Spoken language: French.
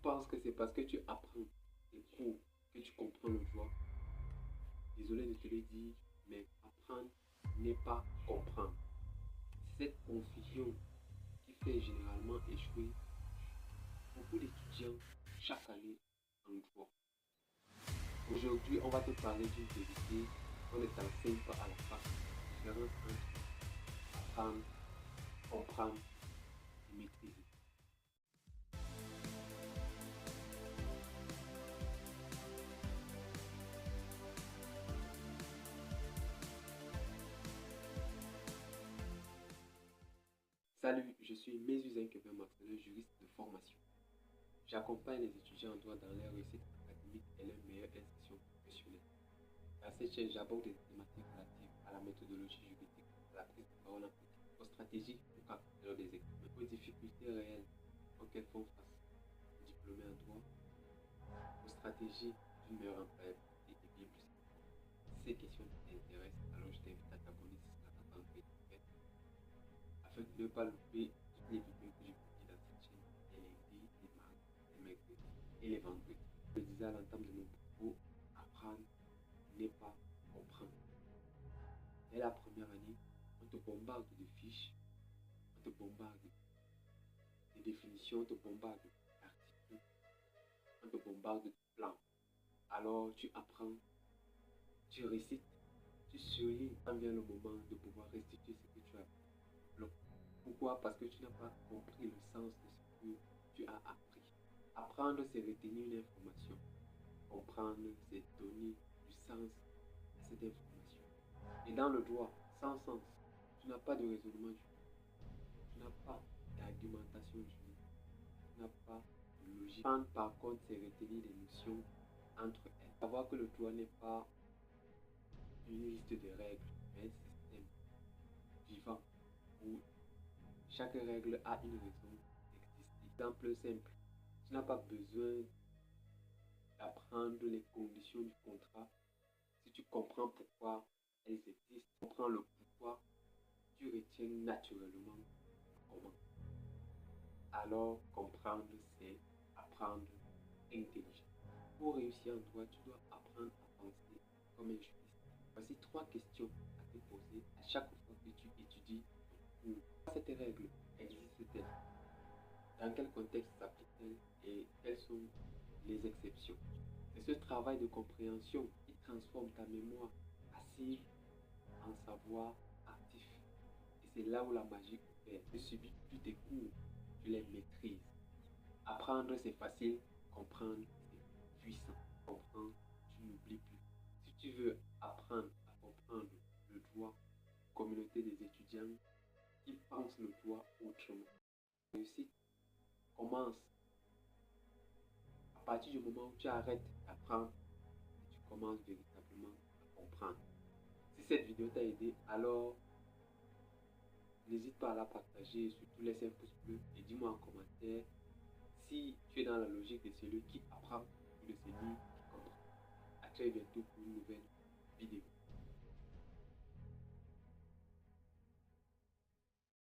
penses que c'est parce que tu apprends les cours que tu comprends le droit? Désolé de te le dire, mais apprendre n'est pas comprendre. C'est cette confusion qui fait généralement échouer beaucoup d'étudiants chaque année en droit. Aujourd'hui, on va te parler d'une vérité qu'on ne t'enseigne pas à la fac. La différence entre apprendre, comprendre et maîtriser. Salut, je suis Mésus Marcelin, juriste de formation. J'accompagne les étudiants en droit dans leur réussite académique et leur meilleure insertion professionnelle. Dans cette chaîne, j'aborde des thématiques relatives à la méthodologie juridique, à la prise de parole en public, aux stratégies pour capter des examens, aux difficultés réelles auxquelles font face les diplômés en droit, aux stratégies d'une meilleure employabilité et bien plus. Si ces questions t'intéressent, alors je t'invite à t'abonner si cela t'a pas encore été fait, afin de ne pas louper toutes les vidéos que je publie dans cette chaîne les lundis, les mardis, les mercredis et les vendredis. Je le disais à l'entame de mon propos, apprendre n'est pas comprendre. Dès la première année, on te bombarde de fiches, on te bombarde de définitions, on te bombarde d'articles, on te bombarde de plans. Alors tu apprends, tu récites, tu surlignes quand vient le moment de pouvoir restituer ce que tu as appris. Pourquoi? Parce que tu n'as pas compris le sens de ce que tu as appris. Apprendre, c'est retenir une information. Comprendre, c'est donner du sens à cette information. Et dans le droit, sans sens, tu n'as pas de raisonnement juridique, tu n'as pas d'argumentation juridique, tu n'as pas de logique. Apprendre, par contre, c'est retenir des notions entre elles. Savoir que le droit n'est pas une liste de règles, mais un système vivant où chaque règle a une raison d'exister. Exemple simple, tu n'as pas besoin d'apprendre les conditions du contrat. Si tu comprends pourquoi elles existent, tu comprends le pourquoi, tu retiens naturellement comment. Alors, comprendre, c'est apprendre intelligent. Pour réussir en droit, tu dois apprendre à penser comme un juriste. Voici 3 questions à te poser à chaque fois que tu étudies ton cours. Cette règle existe-t-elle? Dans quel contexte s'applique-t-elle et quelles sont les exceptions? C'est ce travail de compréhension qui transforme ta mémoire passive en savoir actif. Et c'est là où la magie opère. Tu ne subis plus tes cours, tu les maîtrises. Apprendre, c'est facile. Comprendre, c'est puissant. Comprendre, tu n'oublies plus. Si tu veux apprendre à comprendre le droit, communauté des étudiants qui pensent le droit autrement. La réussite commence à partir du moment où tu arrêtes d'apprendre et tu commences véritablement à comprendre. Si cette vidéo t'a aidé, alors n'hésite pas à la partager et surtout laisse un pouce bleu et dis-moi en commentaire si tu es dans la logique de celui qui apprend ou de celui qui comprend. À très bientôt pour une nouvelle vidéo.